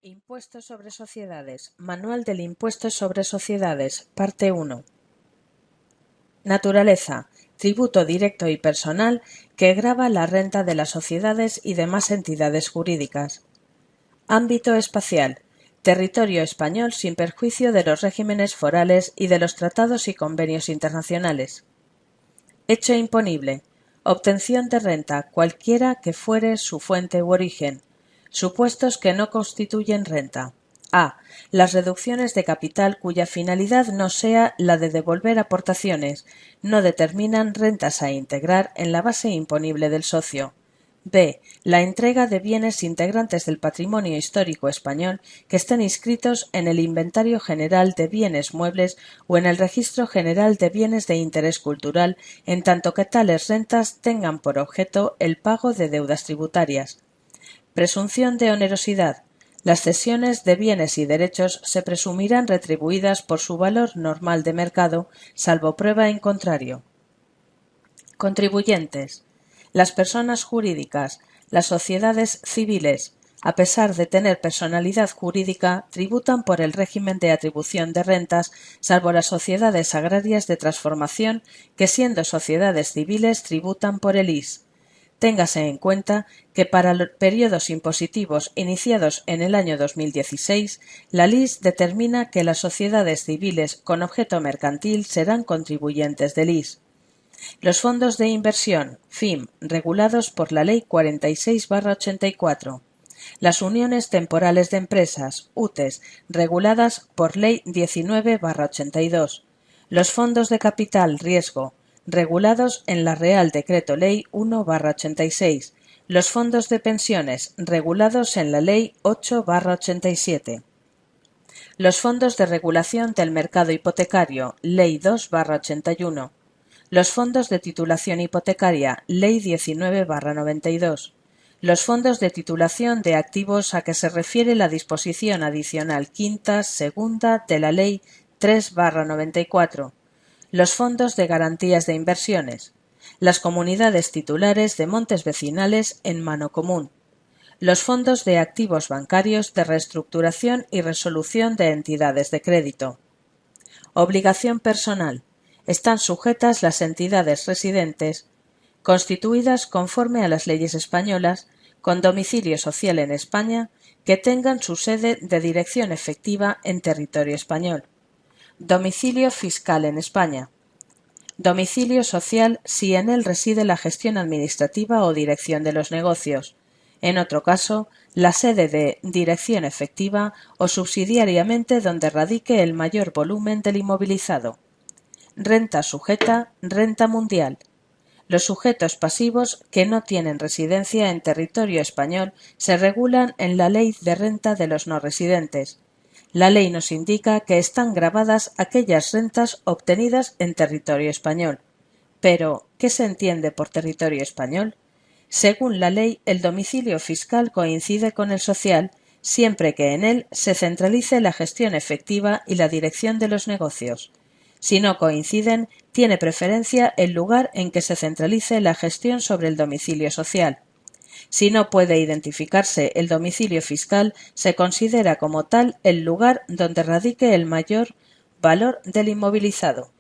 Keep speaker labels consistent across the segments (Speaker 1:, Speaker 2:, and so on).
Speaker 1: Impuesto sobre sociedades. Manual del impuesto sobre sociedades. Parte 1. Naturaleza. Tributo directo y personal que grava la renta de las sociedades y demás entidades jurídicas. Ámbito espacial. Territorio español sin perjuicio de los regímenes forales y de los tratados y convenios internacionales. Hecho imponible. Obtención de renta, cualquiera que fuere su fuente u origen. Supuestos que no constituyen renta. A. Las reducciones de capital cuya finalidad no sea la de devolver aportaciones no determinan rentas a integrar en la base imponible del socio. B. La entrega de bienes integrantes del patrimonio histórico español que estén inscritos en el Inventario General de Bienes Muebles o en el Registro General de Bienes de Interés Cultural, en tanto que tales rentas tengan por objeto el pago de deudas tributarias. Presunción de onerosidad. Las cesiones de bienes y derechos se presumirán retribuidas por su valor normal de mercado, salvo prueba en contrario. Contribuyentes. Las personas jurídicas, las sociedades civiles, a pesar de tener personalidad jurídica, tributan por el régimen de atribución de rentas, salvo las sociedades agrarias de transformación, que siendo sociedades civiles tributan por el IS. Téngase en cuenta que para los periodos impositivos iniciados en el año 2016, la LIS determina que las sociedades civiles con objeto mercantil serán contribuyentes del IS. Los fondos de inversión, FIM, regulados por la Ley 46/84. Las uniones temporales de empresas, UTES, reguladas por Ley 19/82. Los fondos de capital riesgo, regulados en la Real Decreto Ley 1/86. Los fondos de pensiones, regulados en la Ley 8/87. Los fondos de regulación del mercado hipotecario, Ley 2/81. Los fondos de titulación hipotecaria, Ley 19/92. Los fondos de titulación de activos a que se refiere la disposición adicional quinta, segunda de la Ley 3/94. Los fondos de garantías de inversiones. Las comunidades titulares de montes vecinales en mano común. Los fondos de activos bancarios de reestructuración y resolución de entidades de crédito. Obligación personal. Están sujetas las entidades residentes, constituidas conforme a las leyes españolas, con domicilio social en España, que tengan su sede de dirección efectiva en territorio español. Domicilio fiscal en España. Domicilio social si en él reside la gestión administrativa o dirección de los negocios. En otro caso, la sede de dirección efectiva o subsidiariamente donde radique el mayor volumen del inmovilizado. Renta sujeta, renta mundial. Los sujetos pasivos que no tienen residencia en territorio español se regulan en la Ley de Renta de los no residentes. La ley nos indica que están gravadas aquellas rentas obtenidas en territorio español. Pero, ¿qué se entiende por territorio español? Según la ley, el domicilio fiscal coincide con el social, siempre que en él se centralice la gestión efectiva y la dirección de los negocios. Si no coinciden, tiene preferencia el lugar en que se centralice la gestión sobre el domicilio social. Si no puede identificarse el domicilio fiscal, se considera como tal el lugar donde radique el mayor valor del inmovilizado.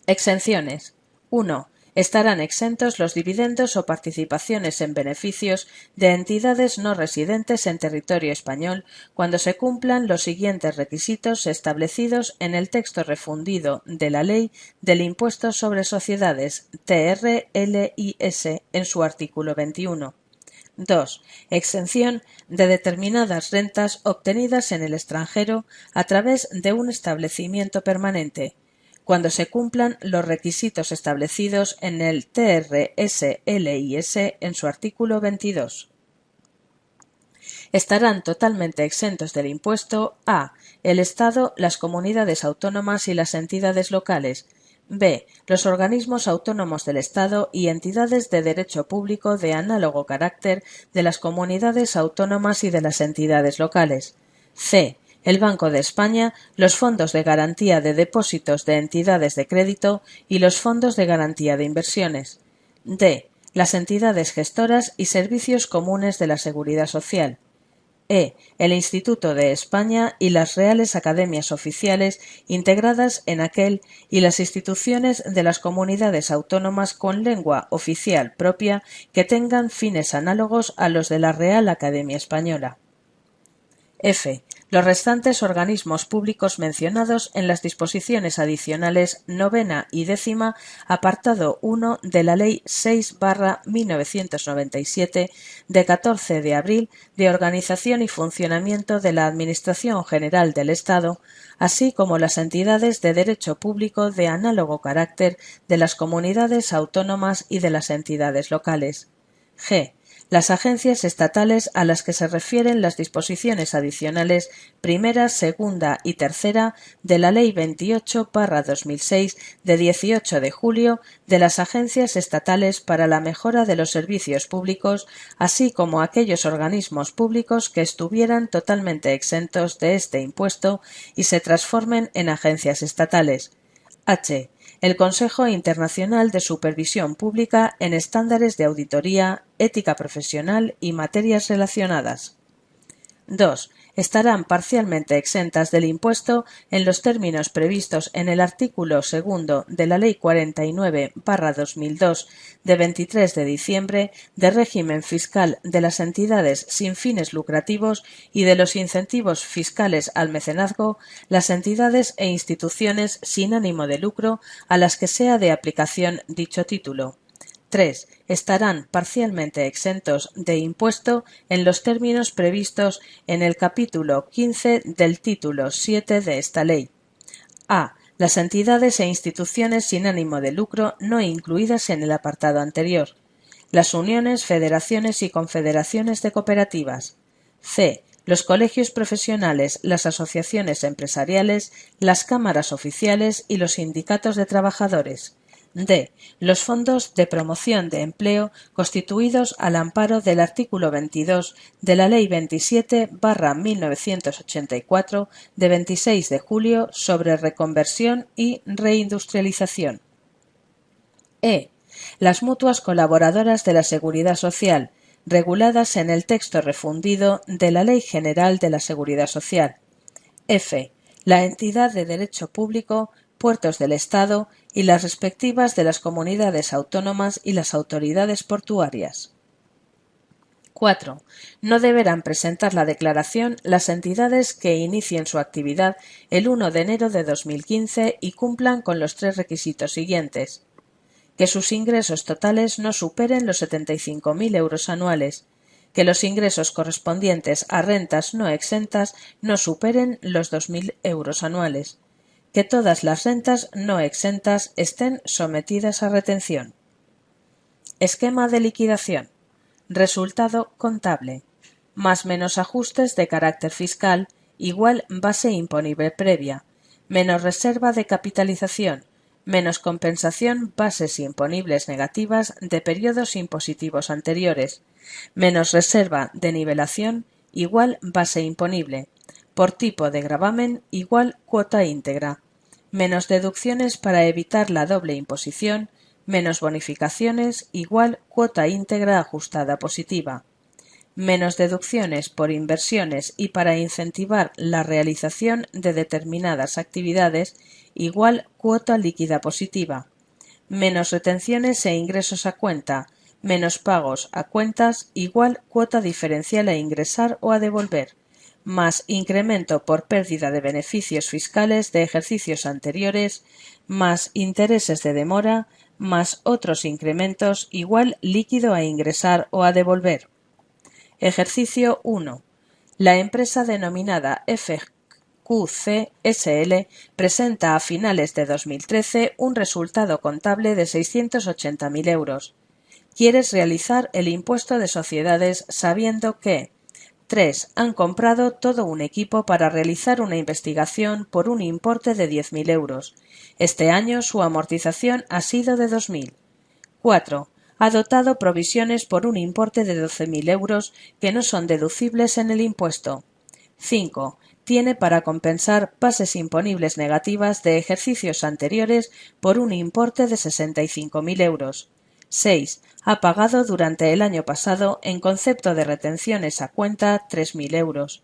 Speaker 1: Exenciones. 1. Estarán exentos los dividendos o participaciones en beneficios de entidades no residentes en territorio español cuando se cumplan los siguientes requisitos establecidos en el texto refundido de la Ley del Impuesto sobre Sociedades (TR-LIS) en su artículo 21. 2. Exención de determinadas rentas obtenidas en el extranjero a través de un establecimiento permanente, cuando se cumplan los requisitos establecidos en el TR-LIS en su artículo 22. Estarán totalmente exentos del impuesto a. El Estado, las comunidades autónomas y las entidades locales. B. Los organismos autónomos del Estado y entidades de derecho público de análogo carácter de las comunidades autónomas y de las entidades locales. C. El Banco de España, los fondos de garantía de depósitos de entidades de crédito y los fondos de garantía de inversiones. D. Las entidades gestoras y servicios comunes de la Seguridad Social. El Instituto de España y las Reales Academias Oficiales integradas en aquel y las instituciones de las comunidades autónomas con lengua oficial propia que tengan fines análogos a los de la Real Academia Española. F. Los restantes organismos públicos mencionados en las disposiciones adicionales 9ª y 10ª, apartado 1 de la Ley 6/1997 de 14 de abril de organización y funcionamiento de la Administración General del Estado, así como las entidades de derecho público de análogo carácter de las comunidades autónomas y de las entidades locales. G. Las agencias estatales a las que se refieren las disposiciones adicionales primera, segunda y tercera de la Ley 28/2006 de 18 de julio de las agencias estatales para la mejora de los servicios públicos, así como aquellos organismos públicos que estuvieran totalmente exentos de este impuesto y se transformen en agencias estatales. H. El Consejo Internacional de Supervisión Pública en estándares de auditoría, ética profesional y materias relacionadas. 2. Estarán parcialmente exentas del impuesto en los términos previstos en el artículo 2 de la Ley 49/2002 de 23 de diciembre de régimen fiscal de las entidades sin fines lucrativos y de los incentivos fiscales al mecenazgo, las entidades e instituciones sin ánimo de lucro a las que sea de aplicación dicho título. 3. Estarán parcialmente exentos de impuesto en los términos previstos en el capítulo 15 del título 7 de esta ley. A. Las entidades e instituciones sin ánimo de lucro no incluidas en el apartado anterior. Las uniones, federaciones y confederaciones de cooperativas. C. Los colegios profesionales, las asociaciones empresariales, las cámaras oficiales y los sindicatos de trabajadores. D. Los fondos de promoción de empleo constituidos al amparo del artículo 22 de la Ley 27/1984 de 26 de julio sobre reconversión y reindustrialización. E. Las mutuas colaboradoras de la Seguridad Social, reguladas en el texto refundido de la Ley General de la Seguridad Social. F. La entidad de derecho público, puertos del Estado y las respectivas de las comunidades autónomas y las autoridades portuarias. 4. No deberán presentar la declaración las entidades que inicien su actividad el 1 de enero de 2015 y cumplan con los 3 requisitos siguientes. Que sus ingresos totales no superen los 75.000 euros anuales, que los ingresos correspondientes a rentas no exentas no superen los 2.000 euros anuales, que todas las rentas no exentas estén sometidas a retención. Esquema de liquidación. Resultado contable. Más menos ajustes de carácter fiscal, igual base imponible previa, menos reserva de capitalización, menos compensación bases imponibles negativas de periodos impositivos anteriores, menos reserva de nivelación, igual base imponible, por tipo de gravamen igual cuota íntegra, menos deducciones para evitar la doble imposición, menos bonificaciones igual cuota íntegra ajustada positiva, menos deducciones por inversiones y para incentivar la realización de determinadas actividades igual cuota líquida positiva, menos retenciones e ingresos a cuenta, menos pagos a cuentas igual cuota diferencial a ingresar o a devolver, más incremento por pérdida de beneficios fiscales de ejercicios anteriores, más intereses de demora, más otros incrementos igual líquido a ingresar o a devolver. Ejercicio 1. La empresa denominada FQC SL presenta a finales de 2013 un resultado contable de 680.000 euros. Quieres realizar el impuesto de sociedades sabiendo que 3. Han comprado todo un equipo para realizar una investigación por un importe de 10.000 euros. Este año su amortización ha sido de 2.000. 4. Ha dotado provisiones por un importe de 12.000 euros que no son deducibles en el impuesto. 5. Tiene para compensar bases imponibles negativas de ejercicios anteriores por un importe de 65.000 euros. 6. Ha pagado durante el año pasado en concepto de retenciones a cuenta 3.000 euros.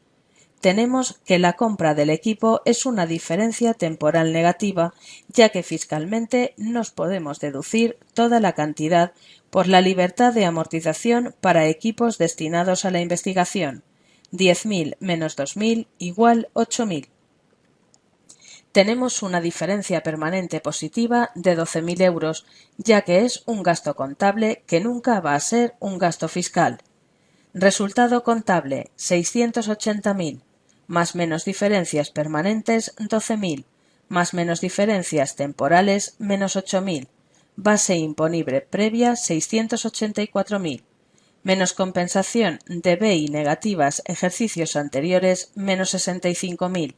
Speaker 1: Tenemos que la compra del equipo es una diferencia temporal negativa, ya que fiscalmente nos podemos deducir toda la cantidad por la libertad de amortización para equipos destinados a la investigación. 10.000 menos 2.000 igual 8.000. Tenemos una diferencia permanente positiva de 12.000 euros, ya que es un gasto contable que nunca va a ser un gasto fiscal. Resultado contable 680.000, más menos diferencias permanentes 12.000, más menos diferencias temporales menos 8.000, base imponible previa 684.000, menos compensación de BI negativas ejercicios anteriores menos 65.000,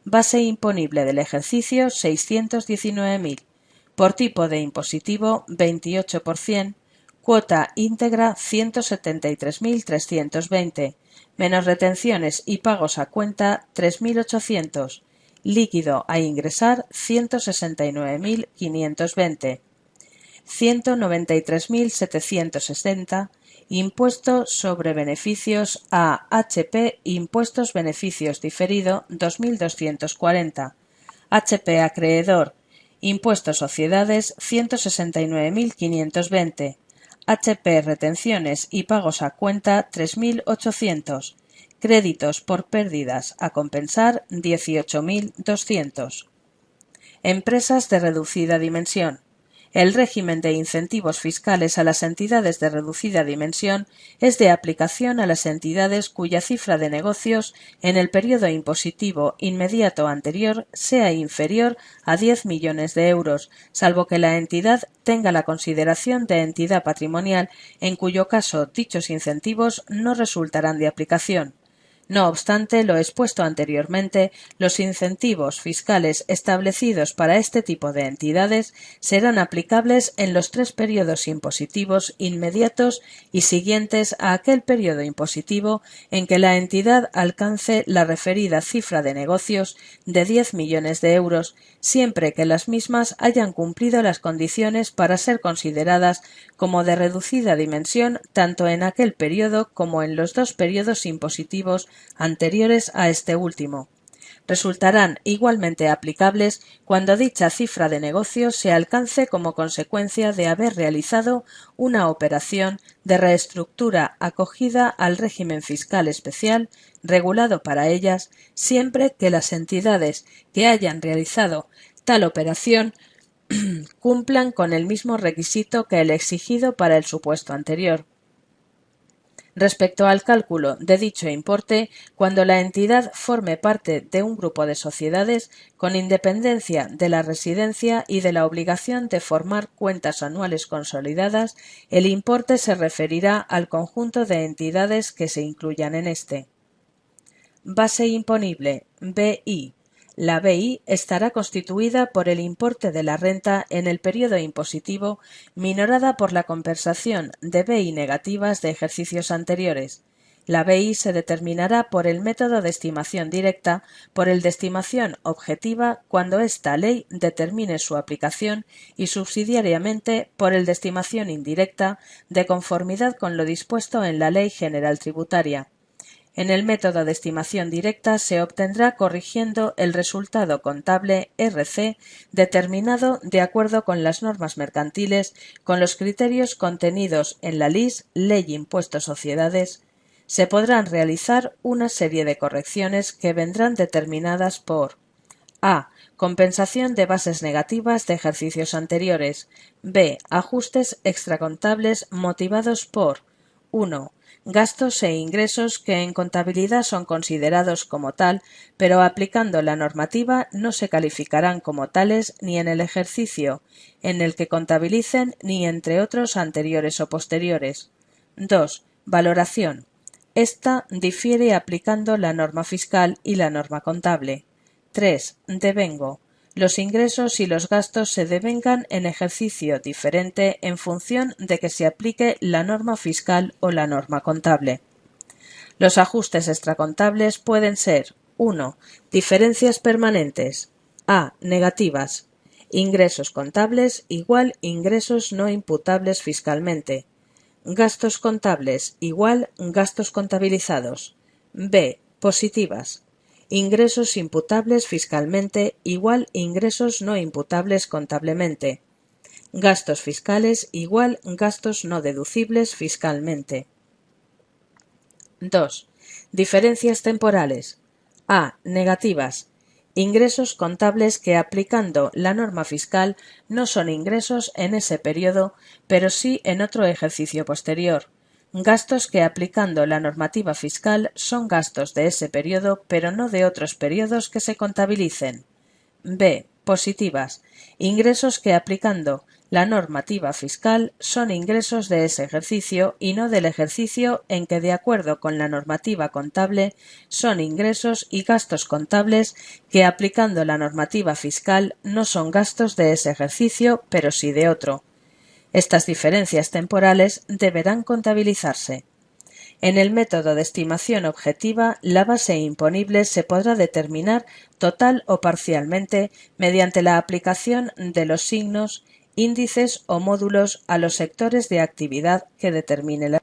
Speaker 1: base imponible del ejercicio 619.000, por tipo de impositivo 28%, cuota íntegra 173.320, menos retenciones y pagos a cuenta 3.800, líquido a ingresar 169.520, 193.760, impuesto sobre beneficios a HP impuestos beneficios diferido 2.240, HP acreedor impuestos sociedades 169.520, HP retenciones y pagos a cuenta 3.800, créditos por pérdidas a compensar 18.200. Empresas de reducida dimensión. El régimen de incentivos fiscales a las entidades de reducida dimensión es de aplicación a las entidades cuya cifra de negocios en el periodo impositivo inmediato anterior sea inferior a 10 millones de euros, salvo que la entidad tenga la consideración de entidad patrimonial, en cuyo caso dichos incentivos no resultarán de aplicación. No obstante lo expuesto anteriormente, los incentivos fiscales establecidos para este tipo de entidades serán aplicables en los 3 periodos impositivos inmediatos y siguientes a aquel periodo impositivo en que la entidad alcance la referida cifra de negocios de 10 millones de euros, siempre que las mismas hayan cumplido las condiciones para ser consideradas como de reducida dimensión tanto en aquel periodo como en los 2 periodos impositivos anteriores a este último. Resultarán igualmente aplicables cuando dicha cifra de negocios se alcance como consecuencia de haber realizado una operación de reestructura acogida al régimen fiscal especial regulado para ellas, siempre que las entidades que hayan realizado tal operación cumplan con el mismo requisito que el exigido para el supuesto anterior. Respecto al cálculo de dicho importe, cuando la entidad forme parte de un grupo de sociedades, con independencia de la residencia y de la obligación de formar cuentas anuales consolidadas, el importe se referirá al conjunto de entidades que se incluyan en este. Base imponible, BI. La BI estará constituida por el importe de la renta en el periodo impositivo minorada por la compensación de BI negativas de ejercicios anteriores. La BI se determinará por el método de estimación directa, por el de estimación objetiva cuando esta ley determine su aplicación y subsidiariamente por el de estimación indirecta de conformidad con lo dispuesto en la Ley General Tributaria. En el método de estimación directa se obtendrá corrigiendo el resultado contable RC determinado de acuerdo con las normas mercantiles, con los criterios contenidos en la LIS, Ley Impuesto Sociedades. Se podrán realizar una serie de correcciones que vendrán determinadas por a. Compensación de bases negativas de ejercicios anteriores. B. Ajustes extracontables motivados por 1. Gastos e ingresos que en contabilidad son considerados como tal, pero aplicando la normativa no se calificarán como tales ni en el ejercicio en el que contabilicen ni entre otros anteriores o posteriores. 2. Valoración. Esta difiere aplicando la norma fiscal y la norma contable. 3. Devengo. Los ingresos y los gastos se devengan en ejercicio diferente en función de que se aplique la norma fiscal o la norma contable. Los ajustes extracontables pueden ser 1. Diferencias permanentes. A. Negativas. Ingresos contables igual ingresos no imputables fiscalmente. Gastos contables igual gastos contabilizados. B. Positivas. Ingresos imputables fiscalmente igual ingresos no imputables contablemente. Gastos fiscales igual gastos no deducibles fiscalmente. 2. Diferencias temporales. A. Negativas. Ingresos contables que aplicando la norma fiscal no son ingresos en ese periodo, pero sí en otro ejercicio posterior. Gastos que aplicando la normativa fiscal son gastos de ese periodo, pero no de otros periodos que se contabilicen. B. Positivas. Ingresos que aplicando la normativa fiscal son ingresos de ese ejercicio y no del ejercicio en que de acuerdo con la normativa contable son ingresos y gastos contables que aplicando la normativa fiscal no son gastos de ese ejercicio pero sí de otro. Estas diferencias temporales deberán contabilizarse. En el método de estimación objetiva, la base imponible se podrá determinar total o parcialmente mediante la aplicación de los signos, índices o módulos a los sectores de actividad que determine la